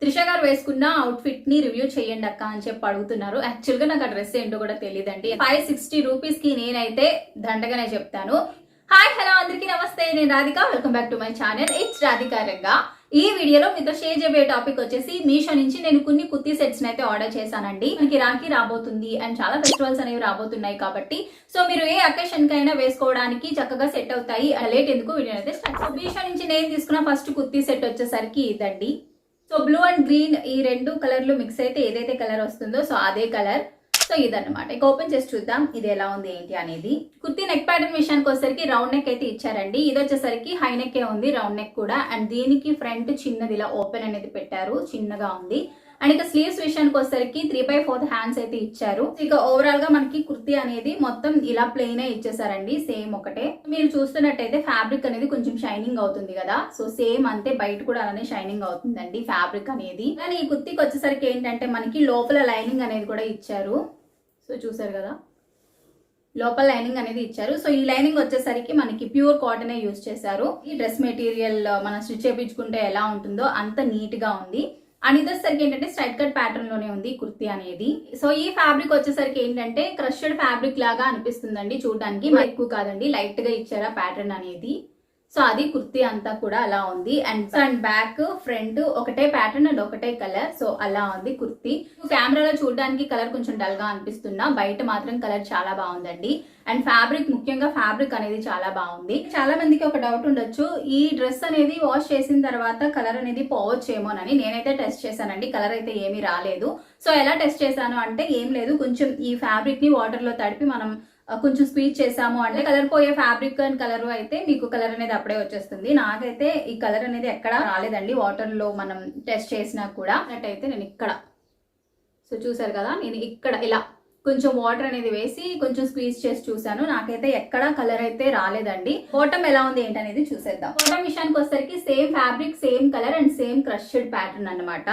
త్రిష గారు వేసుకున్న అవుట్ఫిట్ ని రివ్యూ చేయండి అక్క అని చెప్పి అడుగుతున్నారు. యాక్చువల్ గా నాకు ఆ డ్రెస్ ఏంటో కూడా తెలియదండి. 560 రూపీస్ కి నేనైతే దండగానే చెప్తాను. హాయ్ హలో అందరికీ నమస్తే, నేను Radhika. Welcome back to my channel. It's Radhika Ranga. ఈ వీడియోలో మీతో షేర్ చేయబోయే టాపిక్ వచ్చేసి మీషో నుంచి నేను కొన్ని కుర్తీ సెట్స్ అయితే ఆర్డర్ చేశానండి. మనకి రాఖీ రాబోతుంది అండ్ చాలా ఫెస్టివల్స్ అనేవి రాబోతున్నాయి కాబట్టి సో మీరు ఏ అకేషన్ కైనా వేసుకోవడానికి చక్కగా సెట్ అవుతాయి. లేట్ ఎందుకు, వీడియో అయితే స్టార్ట్. సో మీషో నుంచి నేను తీసుకున్న ఫస్ట్ కుర్తీ సెట్ వచ్చేసరికి ఇదండి. సో బ్లూ అండ్ గ్రీన్ ఈ రెండు కలర్లు మిక్స్ అయితే ఏదైతే కలర్ వస్తుందో సో అదే కలర్. సో ఇదన్నమాట. ఇక ఓపెన్ చేసి చూద్దాం ఇది ఎలా ఉంది ఏంటి అనేది. కుర్తీ నెక్ ప్యాటర్న్ విషయానికి వచ్చేసరికి రౌండ్ నెక్ అయితే ఇచ్చారండి. ఇది వచ్చేసరికి హై నెక్ ఉంది, రౌండ్ నెక్ కూడా. అండ్ దీనికి ఫ్రంట్ చిన్నది ఇలా ఓపెన్ అనేది పెట్టారు, చిన్నగా ఉంది. అండ్ ఇక స్లీవ్స్ విషయానికి వచ్చేసరికి 3/4 హ్యాండ్స్ అయితే ఇచ్చారు. ఇక ఓవరాల్ గా మనకి కుర్తీ అనేది మొత్తం ఇలా ప్లెయిన్ ఇచ్చేసారండి, సేమ్ ఒకటే. మీరు చూస్తున్నట్టయితే ఫ్యాబ్రిక్ అనేది కొంచెం షైనింగ్ అవుతుంది కదా, సో సేమ్ అంతే బయట కూడా అలానే షైనింగ్ అవుతుందండి ఫ్యాబ్రిక్ అనేది. కానీ ఈ కుర్తీకి వచ్చేసరికి ఏంటంటే మనకి లోపల లైనింగ్ అనేది కూడా ఇచ్చారు. సో చూసారు కదా, లోపల లైనింగ్ అనేది ఇచ్చారు. సో ఈ లైనింగ్ వచ్చేసరికి మనకి ప్యూర్ కాటన్ యూజ్ చేశారు. ఈ డ్రెస్ మెటీరియల్ మనం స్టిచ్ చేయించుకుంటే ఎలా ఉంటుందో అంత నీట్ గా ఉంది. అండ్ ఇదేసరికి ఏంటంటే స్ట్రైట్ కట్ ప్యాటర్న్ లోనే ఉంది కుర్తీ అనేది. సో ఈ ఫ్యాబ్రిక్ వచ్చేసరికి ఏంటంటే క్రష్డ్ ఫ్యాబ్రిక్ లాగా అనిపిస్తుందండి చూడడానికి. ఎక్కువ కాదండి, లైట్ గా ఇచ్చారా ప్యాటర్న్ అనేది. సో అది కుర్తీ అంతా కూడా అలా ఉంది. అండ్ బ్యాక్ ఫ్రంట్ ఒకటే ప్యాటర్న్ అండ్ ఒకటే కలర్. సో అలా ఉంది కుర్తీ. కెమెరాలో చూడడానికి కలర్ కొంచెం డల్ గా అనిపిస్తున్నా, బయట మాత్రం కలర్ చాలా బాగుందండి. అండ్ ఫ్యాబ్రిక్, ముఖ్యంగా ఫ్యాబ్రిక్ అనేది చాలా బాగుంది. చాలా మందికి ఒక డౌట్ ఉండొచ్చు, ఈ డ్రెస్ అనేది వాష్ చేసిన తర్వాత కలర్ అనేది పోవచ్చేమోనని. నేనైతే టెస్ట్ చేశానండి, కలర్ అయితే ఏమీ రాలేదు. సో ఎలా టెస్ట్ చేశాను అంటే ఏం లేదు, కొంచెం ఈ ఫ్యాబ్రిక్ ని వాటర్ లో తడిపి మనం కొంచెం స్పీచ్ చేసాము అంటే కలర్ పోయే ఫ్యాబ్రిక్ అండ్ కలర్ అయితే మీకు కలర్ అనేది అప్పుడే వచ్చేస్తుంది. నాకైతే ఈ కలర్ అనేది ఎక్కడ రాలేదండి వాటర్ లో మనం టెస్ట్ చేసినా కూడా. అయితే నేను ఇక్కడ సో చూసారు కదా, నేను ఇక్కడ ఇలా కొంచెం వాటర్ అనేది వేసి కొంచెం స్క్వీజ్ చేసి చూసాను, నాకైతే ఎక్కడ కలర్ అయితే రాలేదండి. బాటమ్ ఎలా ఉంది ఏంటనేది చూసేద్దాం. బాటమ్ విషయానికి వచ్చేసరికి same fabric, same colour and same crushed pattern అన్నమాట.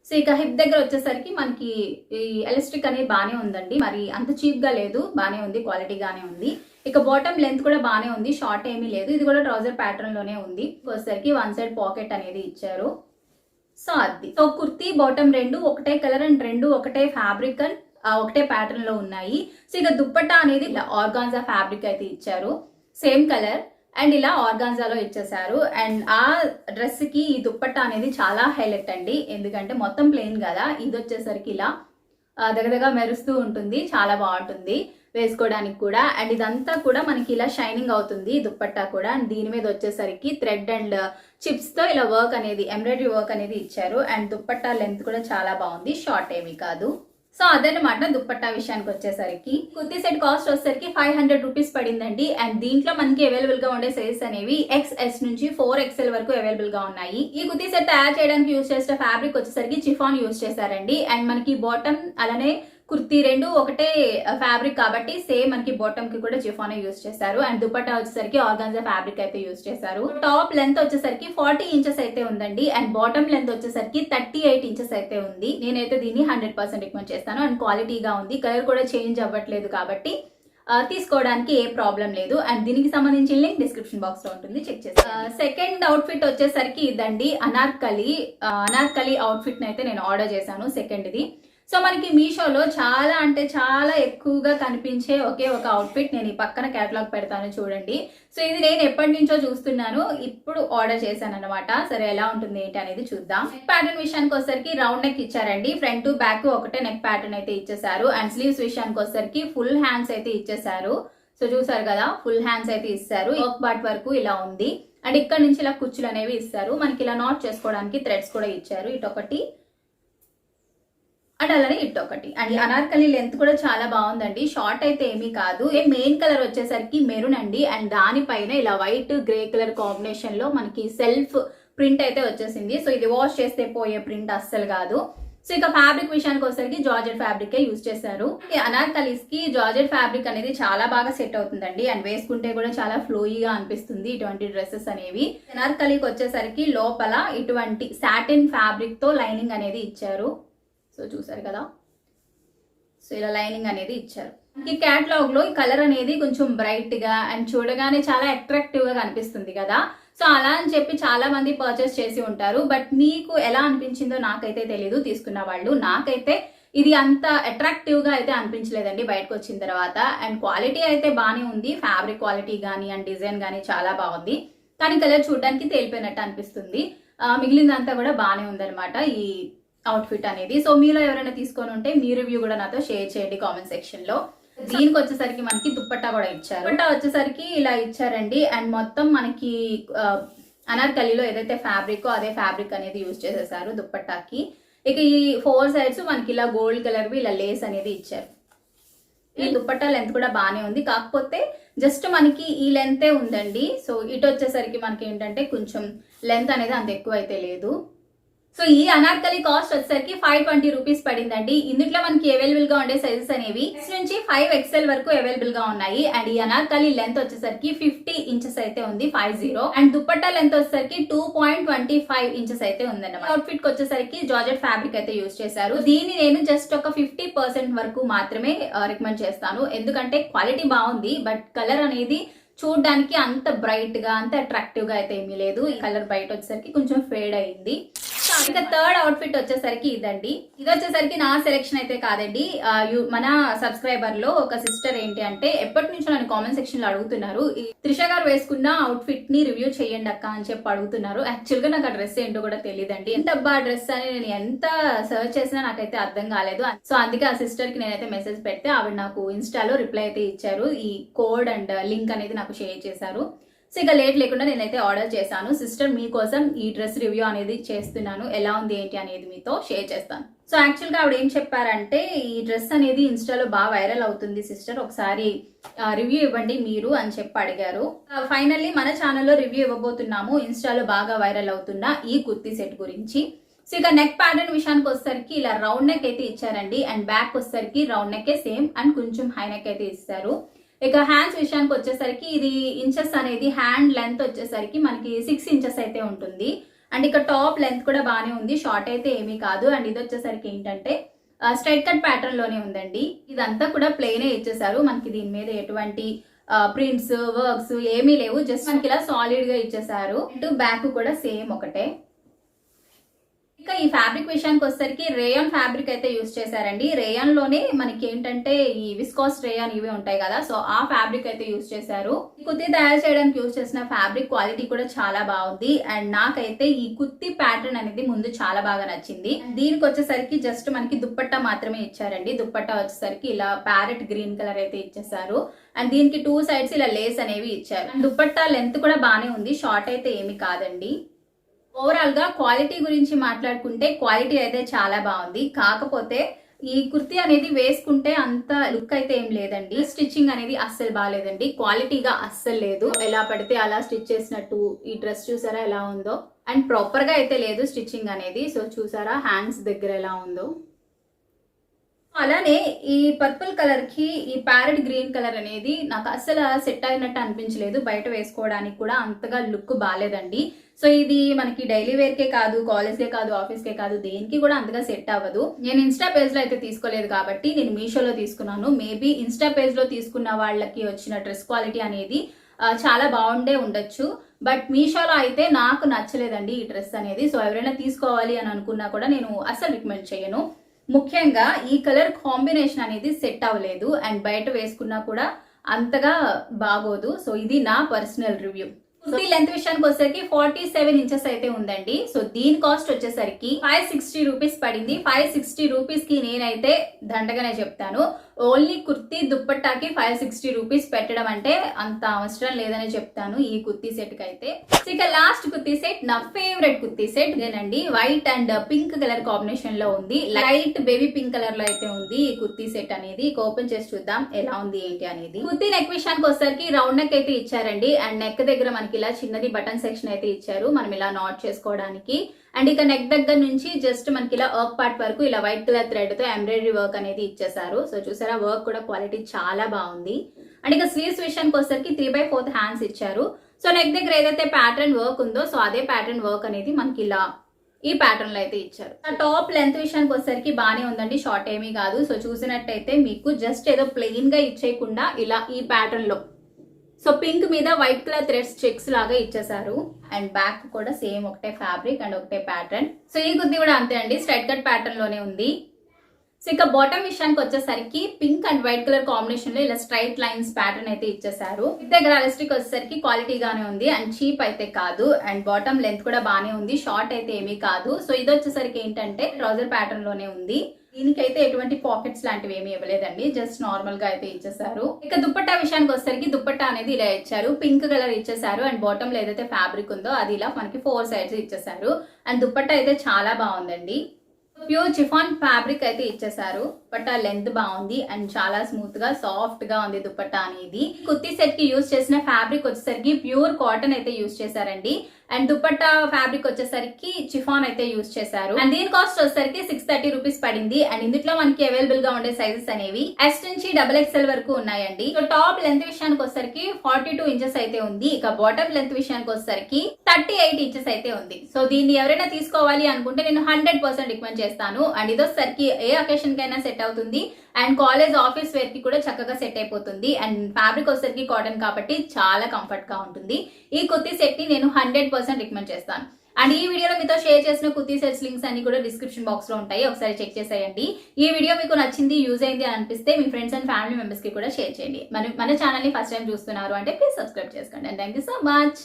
సో ఇక హిప్ దగ్గర వచ్చేసరికి మనకి ఈ ఎలాస్టిక్ అనేది బాగానే ఉందండి, మరి అంత చీప్ గా లేదు, బాగానే ఉంది, క్వాలిటీగానే ఉంది. ఇక బాటమ్ లెంత్ కూడా బాగానే ఉంది, షార్ట్ ఏమీ లేదు. ఇది కూడా ట్రౌజర్ ప్యాటర్న్ లోనే ఉంది. వచ్చేసరికి వన్ సైడ్ పాకెట్ అనేది ఇచ్చారు. సో అది. సో కుర్తీ బాటమ్ రెండు ఒకటే కలర్ అండ్ రెండు ఒకటే ఫ్యాబ్రిక్ అండ్ ఒకటే ప్యాటర్న్ లో ఉన్నాయి. సో ఇక దుప్పట్టా అనేది ఇలా ఆర్గాన్జా ఫ్యాబ్రిక్ అయితే ఇచ్చారు, సేమ్ కలర్ అండ్ ఇలా ఆర్గాన్జాలో ఇచ్చేసారు. అండ్ ఆ డ్రెస్ కి ఈ దుప్పట్టా అనేది చాలా హైలైట్ అండి, ఎందుకంటే మొత్తం ప్లెయిన్ కదా, ఇది వచ్చేసరికి ఇలా దగ్గరగా మెరుస్తూ ఉంటుంది, చాలా బాగుంటుంది వేసుకోవడానికి కూడా. అండ్ ఇదంతా కూడా మనకి ఇలా షైనింగ్ అవుతుంది దుప్పట్టా కూడా. అండ్ దీని మీద వచ్చేసరికి థ్రెడ్ అండ్ చిప్స్ తో ఇలా వర్క్ అనేది, ఎంబ్రాయిడరీ వర్క్ అనేది ఇచ్చారు. అండ్ దుప్పట్టా లెంత్ కూడా చాలా బాగుంది, షార్ట్ ఏమీ కాదు. సో అదనమాట దుప్పట్టా విషయానికి వచ్చేసరికి. కుర్తీ సెట్ కాస్ట్ వచ్చేసరికి 500 రూపీస్ పడిందండి. అండ్ దీంట్లో మనకి అవైలబుల్ గా ఉండే సైజెస్ అనేవి XS నుంచి 4XL వరకు అవైలబుల్ గా ఉన్నాయి. ఈ కుర్తీ సెట్ తయారు చేయడానికి యూజ్ చేసిన ఫ్యాబ్రిక్ వచ్చేసరికి చిఫాన్ యూజ్ చేశారండి. అండ్ మనకి బాటమ్ అలానే కుర్తీ రెండు ఒకటే ఫ్యాబ్రిక్ కాబట్టి సేమ్ మనకి బాటమ్ కి కూడా చిఫాన్ యూజ్ చేశారు. అండ్ దుపట్టా వచ్చేసరికి ఆర్గాన్జా ఫ్యాబ్రిక్ అయితే యూజ్ చేశారు. టాప్ లెంత్ వచ్చేసరికి 40 ఇంచెస్ అయితే ఉందండి. అండ్ బాటమ్ లెంత్ వచ్చేసరికి 38 ఇంచెస్ అయితే ఉంది. నేనైతే దీన్ని 100% రికమెండ్ చేస్తాను. అండ్ క్వాలిటీగా ఉంది, కలర్ కూడా చేంజ్ అవ్వట్లేదు కాబట్టి తీసుకోవడానికి ఏ ప్రాబ్లం లేదు. అండ్ దీనికి సంబంధించిన లింక్ డిస్క్రిప్షన్ బాక్స్ లో ఉంటుంది, చెక్ చేసి. సెకండ్ అవుట్ఫిట్ వచ్చేసరికి ఇదండి, అనార్కలి అవుట్ఫిట్ అయితే నేను ఆర్డర్ చేశాను, సెకండ్ ఇది. సో మనకి మీషోలో చాలా అంటే చాలా ఎక్కువగా కనిపించే ఒకే ఒక అవుట్ఫిట్, నేను ఈ పక్కన కేటలాగ్ పెడతాను చూడండి. సో ఇది నేను ఎప్పటి నుంచో చూస్తున్నాను, ఇప్పుడు ఆర్డర్ చేశాను అనమాట. సరే ఎలా ఉంటుంది ఏంటి అనేది చూద్దాం. నెక్ ప్యాటర్న్ విషయానికి వచ్చేసరికి రౌండ్ నెక్ ఇచ్చారండి, ఫ్రంట్ బ్యాక్ ఒకటే నెక్ ప్యాటర్న్ అయితే ఇచ్చేసారు. అండ్ స్లీవ్స్ విషయానికి వచ్చేసరికి ఫుల్ హ్యాండ్స్ అయితే ఇచ్చేసారు. సో చూసారు కదా, ఫుల్ హ్యాండ్స్ అయితే ఇస్తారు. యోక్ పార్ట్ వరకు ఇలా ఉంది. అండ్ ఇక్కడ నుంచి ఇలా కుచ్చులు అనేవి ఇస్తారు. మనకి ఇలా నాట్ చేసుకోవడానికి థ్రెడ్స్ కూడా ఇచ్చారు, ఇటొకటి అండ్ అలానే ఇటొకటి. అండ్ అనార్కలి లెంత్ కూడా చాలా బాగుందండి, షార్ట్ అయితే ఏమీ కాదు. మెయిన్ కలర్ వచ్చేసరికి మెరూన్ అండి. అండ్ దానిపైన ఇలా వైట్ గ్రే కలర్ కాంబినేషన్ లో మనకి సెల్ఫ్ ప్రింట్ అయితే వచ్చేసింది. సో ఇది వాష్ చేస్తే పోయే ప్రింట్ అస్సలు కాదు. సో ఇక ఫ్యాబ్రిక్ విషయానికి వచ్చేసరికి జార్జెట్ ఫ్యాబ్రిక్ యూజ్ చేశారు. అనార్కలీస్ కి జార్జెట్ ఫ్యాబ్రిక్ అనేది చాలా బాగా సెట్ అవుతుందండి. అండ్ వేసుకుంటే కూడా చాలా ఫ్లోయిగా అనిపిస్తుంది ఇటువంటి డ్రెస్సెస్ అనేవి. అనార్కలీకి వచ్చేసరికి లోపల ఇటువంటి సాటిన్ ఫ్యాబ్రిక్ తో లైనింగ్ అనేది ఇచ్చారు. సో చూసారు కదా, సో ఇలా లైనింగ్ అనేది ఇచ్చారు. ఈ క్యాటలాగ్ లో ఈ కలర్ అనేది కొంచెం బ్రైట్ గా అండ్ చూడగానే చాలా అట్రాక్టివ్ గా కనిపిస్తుంది కదా. సో అలా అని చెప్పి చాలా మంది పర్చేస్ చేసి ఉంటారు. బట్ మీకు ఎలా అనిపించిందో నాకైతే తెలీదు తీసుకున్న వాళ్ళు. నాకైతే ఇది అంత అట్రాక్టివ్ గా అయితే అనిపించలేదండి బయటకు వచ్చిన తర్వాత. అండ్ క్వాలిటీ అయితే బాగానే ఉంది, ఫ్యాబ్రిక్ క్వాలిటీ కానీ అండ్ డిజైన్ కానీ చాలా బాగుంది. కానీ కలర్ చూడడానికి తేలిపోయినట్టు అనిపిస్తుంది. మిగిలిందంతా కూడా బాగానే ఉందన్నమాట ఈ అవుట్ఫిట్ అనేది. సో మీలో ఎవరైనా తీసుకొని ఉంటే మీ రివ్యూ కూడా నాతో షేర్ చేయండి కామెంట్ సెక్షన్ లో. దీనికి వచ్చేసరికి మనకి దుప్పట్టా కూడా ఇచ్చారు. దుప్పట్టా వచ్చేసరికి ఇలా ఇచ్చారండి. అండ్ మొత్తం మనకి అనార్కలిలో ఏదైతే ఫ్యాబ్రిక్ అదే ఫ్యాబ్రిక్ అనేది యూజ్ చేసేసారు దుప్పట్టాకి. ఇక ఈ 4 సైడ్స్ మనకి ఇలా గోల్డ్ కలర్ ఇలా లేస్ అనేది ఇచ్చారు. ఈ దుప్పట్టా లెంత్ కూడా బాగానే ఉంది, కాకపోతే జస్ట్ మనకి ఈ లెంతే ఉందండి. సో ఇటు వచ్చేసరికి మనకి ఏంటంటే కొంచెం లెంత్ అనేది అంత ఎక్కువ అయితే లేదు. సో ఈ అనార్కలి కాస్ట్ వచ్చేసరికి 520 రూపీస్ పడిందండి. ఇందులో మనకి అవైలబుల్ గా ఉండే సైజెస్ అనేవి X నుంచి 5XL వరకు అవైలబుల్ గా ఉన్నాయి. అండ్ ఈ అనార్కలి లెంత్ వచ్చేసరికి 50 ఇంచెస్ అయితే ఉంది, 50. అండ్ దుప్పట్టా లెంత్ వచ్చేసరికి 2.25 ఇంచెస్ అయితే ఉందన్నమాట. అవుట్ఫిట్ కి వచ్చేసరికి జార్జెట్ ఫ్యాబ్రిక్ అయితే యూజ్ చేశారు. దీన్ని నేను జస్ట్ ఒక 50% వరకు మాత్రమే రికమెండ్ చేస్తాను, ఎందుకంటే క్వాలిటీ బాగుంది బట్ కలర్ అనేది చూడడానికి అంత బ్రైట్ గా అంత అట్రాక్టివ్ గా అయితే ఏమీ లేదు. ఈ కలర్ బయట వచ్చేసరికి కొంచెం ఫేడ్ అయింది. ఇంకా థర్డ్ అవుట్ఫిట్ వచ్చేసరికి ఇదండి. ఇది వచ్చేసరికి నా సెలెక్షన్ అయితే కాదండి. మన సబ్స్క్రైబర్ లో ఒక సిస్టర్ ఏంటి అంటే ఎప్పటి నుంచో నన్ను కామెంట్ సెక్షన్ లో అడుగుతున్నారు, త్రిష గారు వేసుకున్న అవుట్ఫిట్ ని రివ్యూ చేయండి అక్క అని చెప్పి అడుగుతున్నారు. యాక్చువల్ గా నాకు ఆ డ్రెస్ ఏంటో కూడా తెలియదండి. ఎంత డ్రెస్ అని నేను ఎంత సర్చ్ చేసినా నాకైతే అర్థం కాలేదు. సో అందుకే ఆ సిస్టర్ కి నేనైతే మెసేజ్ పెడితే ఆవిడ నాకు ఇన్స్టాలో రిప్లై అయితే ఇచ్చారు. ఈ కోడ్ అండ్ లింక్ అనేది నాకు షేర్ చేశారు. సో ఇక లేట్ లేకుండా నేనైతే ఆర్డర్ చేశాను. సిస్టర్ మీకోసం ఈ డ్రెస్ రివ్యూ అనేది చేస్తున్నాను, ఎలా ఉంది ఏంటి అనేది మీతో షేర్ చేస్తాను. సో యాక్చువల్గా ఆవిడ ఏం చెప్పారంటే ఈ డ్రెస్ అనేది ఇన్స్టాలో బాగా వైరల్ అవుతుంది సిస్టర్, ఒకసారి రివ్యూ ఇవ్వండి మీరు అని చెప్పి అడిగారు. ఫైనల్లీ మన ఛానల్లో రివ్యూ ఇవ్వబోతున్నాము ఇన్స్టాలో బాగా వైరల్ అవుతున్న ఈ కుర్తీ సెట్ గురించి. సో ఇక నెక్ ప్యాటర్న్ విషయానికి వచ్చేసరికి ఇలా రౌండ్ నెక్ అయితే ఇచ్చారండి. అండ్ బ్యాక్ వచ్చేసరికి రౌండ్ నెక్ సేమ్ అండ్ కొంచెం హై నెక్ అయితే ఇస్తారు. ఇక హ్యాండ్స్ విషయానికి వచ్చేసరికి ఇది ఇంచెస్ అనేది హ్యాండ్ లెంత్ వచ్చేసరికి మనకి 6 ఇంచెస్ అయితే ఉంటుంది. అండ్ ఇక టాప్ లెంత్ కూడా బాగానే ఉంది, షార్ట్ అయితే ఏమీ కాదు. అండ్ ఇది వచ్చేసరికి ఏంటంటే స్ట్రైట్ కట్ ప్యాటర్న్ లోనే ఉందండి. ఇదంతా కూడా ప్లెయినే ఇచ్చేసారు, మనకి దీని మీద ఎటువంటి ప్రింట్స్ వర్క్స్ ఏమీ లేవు, జస్ట్ మనకి ఇలా సాలిడ్ గా ఇచ్చేసారు. బ్యాక్ కూడా సేమ్ ఒకటే. ఇక ఈ ఫ్యాబ్రిక్ విషయానికి వచ్చేసరికి రేయాన్ ఫ్యాబ్రిక్ అయితే యూజ్ చేశారండి. రేయాన్ లోనే మనకి ఏంటంటే ఈ విస్కాస్ రేయాన్ ఇవి ఉంటాయి కదా, సో ఆ ఫ్యాబ్రిక్ అయితే యూజ్ చేశారు. ఈ కుర్తీ తయారు చేయడానికి యూజ్ చేసిన ఫ్యాబ్రిక్ క్వాలిటీ కూడా చాలా బాగుంది. అండ్ నాకైతే ఈ కుర్తీ ప్యాటర్న్ అనేది ముందు చాలా బాగా నచ్చింది. దీనికి వచ్చేసరికి జస్ట్ మనకి దుప్పట్టా మాత్రమే ఇచ్చారండి. దుప్పట్టా వచ్చేసరికి ఇలా ప్యారెట్ గ్రీన్ కలర్ అయితే ఇచ్చేసారు. అండ్ దీనికి 2 సైడ్స్ ఇలా లేస్ అనేవి ఇచ్చారు. దుప్పట్టా లెంత్ కూడా బాగానే ఉంది, షార్ట్ అయితే ఏమి కాదండి. ఓవరాల్ గా క్వాలిటీ గురించి మాట్లాడుకుంటే క్వాలిటీ అయితే చాలా బాగుంది, కాకపోతే ఈ కుర్తీ అనేది వేసుకుంటే అంత లుక్ అయితే ఏం లేదండి. స్టిచ్చింగ్ అనేది అస్సలు బాగాలేదండి, క్వాలిటీగా అస్సలు లేదు. ఎలా పడితే అలా స్టిచ్ చేసినట్టు ఈ డ్రెస్ చూసారా ఎలా ఉందో, అండ్ ప్రాపర్ గా అయితే లేదు స్టిచ్చింగ్ అనేది. సో చూసారా హ్యాండ్స్ దగ్గర ఎలా ఉందో. అలానే ఈ పర్పుల్ కలర్ కి ఈ ప్యారెట్ గ్రీన్ కలర్ అనేది నాకు అస్సలు సెట్ అయినట్టు అనిపించలేదు, బయట వేసుకోవడానికి కూడా అంతగా లుక్ బాగాలేదండి. సో ఇది మనకి డైలీ వేర్ కే కాదు, కాలేజ్ కే కాదు, ఆఫీస్ కే కాదు, దేనికి కూడా అంతగా సెట్ అవ్వదు. నేను ఇన్స్టా పేజ్ లో అయితే తీసుకోలేదు కాబట్టి నేను మీషోలో తీసుకున్నాను. మేబీ ఇన్స్టా పేజ్ లో తీసుకున్న వాళ్ళకి వచ్చిన డ్రెస్ క్వాలిటీ అనేది చాలా బాగుండే ఉండొచ్చు, బట్ మీషోలో అయితే నాకు నచ్చలేదండి ఈ డ్రెస్ అనేది. సో ఎవరైనా తీసుకోవాలి అని అనుకున్నా కూడా నేను అస్సలు రికమెండ్ చేయను. ముఖ్యంగా ఈ కలర్ కాంబినేషన్ అనేది సెట్ అవ్వలేదు, అండ్ బయట వేసుకున్నా కూడా అంతగా బాగోదు. సో ఇది నా పర్సనల్ రివ్యూ. కుర్తీ లెంత్ విషయానికి వచ్చేసరికి 47 ఇంచెస్ అయితే ఉందండి. సో దీని కాస్ట్ వచ్చేసరికి 560 రూపీస్ పడింది. 560 రూపీస్ కి నేనైతే దండగానే చెప్తాను. ఓన్లీ కుర్తీ దుప్పట్టాకి 560 రూపీస్ పెట్టడం అంటే అంత అవసరం లేదని చెప్తాను ఈ కుర్తీ సెట్ కి అయితే. ఇక లాస్ట్ కుర్తీ సెట్ నా ఫేవరెట్ కుర్తీ సెట్ ఇదేనండి. White and pink colour combination లో ఉంది, లైట్ బేబీ పింక్ కలర్ లో అయితే ఉంది ఈ కుర్తీ సెట్ అనేది. ఓపెన్ చేసి చూద్దాం ఎలా ఉంది ఏంటి అనేది. కుర్తీ నెక్ విషయానికి వచ్చేసరికి రౌండ్ నెక్ అయితే ఇచ్చారండి. అండ్ నెక్ దగ్గర మనకి ఇలా చిన్నది బటన్ సెక్షన్ అయితే ఇచ్చారు, మనం ఇలా నాట్ చేసుకోవడానికి. అండ్ ఇక నెక్ దగ్గర నుంచి జస్ట్ మనకి ఇలా వర్క్ పార్ట్ వరకు ఇలా వైట్ కలర్ థ్రెడ్ తో ఎంబ్రాయిడరీ వర్క్ అనేది ఇచ్చేసారు. సో చూసారా వర్క్ కూడా క్వాలిటీ చాలా బాగుంది. అండ్ ఇక స్లీవ్స్ విషయానికి వచ్చేసరికి 3/4 హ్యాండ్స్ ఇచ్చారు. సో నెక్ దగ్గర ఏదైతే ప్యాటర్న్ వర్క్ ఉందో సో అదే ప్యాటర్న్ వర్క్ అనేది మనకి ఇలా ఈ ప్యాటర్న్ లో అయితే ఇచ్చారు. టాప్ లెంత్ విషయానికి వచ్చేసరికి బాగానే ఉందండి, షార్ట్ ఏమీ కాదు. సో చూసినట్టయితే మీకు జస్ట్ ఏదో ప్లెయిన్ గా ఇచ్చేయకుండా ఇలా ఈ ప్యాటర్న్ లో సో పింక్ మీద వైట్ కలర్ థ్రెడ్స్ చెక్స్ లాగా ఇచ్చేసారు. అండ్ బ్యాక్ కూడా సేమ్ ఒకటే ఫ్యాబ్రిక్ అండ్ ఒకటే ప్యాటర్న్. సో ఈ కుర్తి కూడా అంతే అండి, స్ట్రైట్ కట్ ప్యాటర్న్ లోనే ఉంది. సో ఇక బాటమ్ విషయానికి వచ్చేసరికి pink and white colour combination లో ఇలా స్ట్రైట్ లైన్స్ ప్యాటర్న్ అయితే ఇచ్చేసారు. దగ్గర ఎలాస్టిక్ వచ్చేసరికి క్వాలిటీగానే ఉంది అండ్ చీప్ అయితే కాదు. అండ్ బాటమ్ లెంత్ కూడా బానే ఉంది, షార్ట్ అయితే ఏమీ కాదు. సో ఇది వచ్చేసరికి ఏంటంటే ట్రౌజర్ ప్యాటర్న్ లోనే ఉంది. దీనికైతే ఎటువంటి పాకెట్స్ లాంటివి ఏమి ఇవ్వలేదండి, జస్ట్ నార్మల్ గా అయితే ఇచ్చేసారు. ఇక దుపట్టా విషయానికి వచ్చేసరికి దుపట్టా అనేది ఇలా ఇచ్చారు, పింక్ కలర్ ఇచ్చేసారు. అండ్ బాటమ్ లో ఏదైతే ఫ్యాబ్రిక్ ఉందో అది ఇలా మనకి 4 సైడ్స్ ఇచ్చేసారు. అండ్ దుపట్టా అయితే చాలా బాగుందండి. ప్యూర్ చిఫాన్ ఫ్యాబ్రిక్ అయితే ఇచ్చేసారు. దుపట్టా లెంత్ బాగుంది అండ్ చాలా స్మూత్ గా సాఫ్ట్ గా ఉంది దుపట్టా అనేది. కుర్తీ సెట్ కి యూజ్ చేసిన ఫ్యాబ్రిక్ వచ్చేసరికి ప్యూర్ కాటన్ అయితే యూజ్ చేశారండి. అండ్ దుపట్టా ఫ్యాబ్రిక్ వచ్చేసరికి చిఫాన్ అయితే యూజ్ చేశారు. అండ్ దీని కాస్ట్ వచ్చేసరికి 630 రూపీస్ పడింది. అండ్ ఇందులో మనకి అవైలబుల్ గా ఉండే సైజెస్ అనేవి S నుంచి XXL వరకు ఉన్నాయండి. సో టాప్ లెంత్ విషయానికి వచ్చేసరికి 42 ఇంచెస్ అయితే ఉంది. ఇక బాటమ్ లెంత్ విషయానికి వచ్చేసరికి 38 ఇంచెస్ అయితే ఉంది. సో దీన్ని ఎవరైనా తీసుకోవాలి అనుకుంటే నేను 100% రికమెండ్ చేస్తాను. అండ్ ఇది వచ్చేసరికి ఏ అకేషన్ కైనా సెట్ అవుతుంది. అండ్ కాలేజ్ ఆఫీస్ వేర్ కి కూడా చక్కగా సెట్ అయిపోతుంది. అండ్ ఫ్యాబ్రిక్ వచ్చేసరికి కాటన్ కాబట్టి చాలా కంఫర్ట్ గా ఉంటుంది. ఈ కుర్తీ సెట్ ని నేను 100% రికమెండ్ చేస్తాను. అండ్ ఈ వీడియోలో మీతో షేర్ చేసిన కుర్తీ సెట్స్ లింక్స్ అన్ని కూడా డిస్క్రిప్షన్ బాక్స్ లో ఉంటాయి, ఒకసారి చెక్ చేసేయండి. ఈ వీడియో మీకు నచ్చింది, యూజ్ అయింది అని అనిపిస్తే మీ ఫ్రెండ్స్ అండ్ ఫ్యామిలీ మెంబర్స్ కి కూడా షేర్ చేయండి. మన ఛానల్ ని ఫస్ట్ టైం చూస్తున్నారు అంటే ప్లీజ్ సబ్స్క్రైబ్ చేసుకోండి. And thank you so much.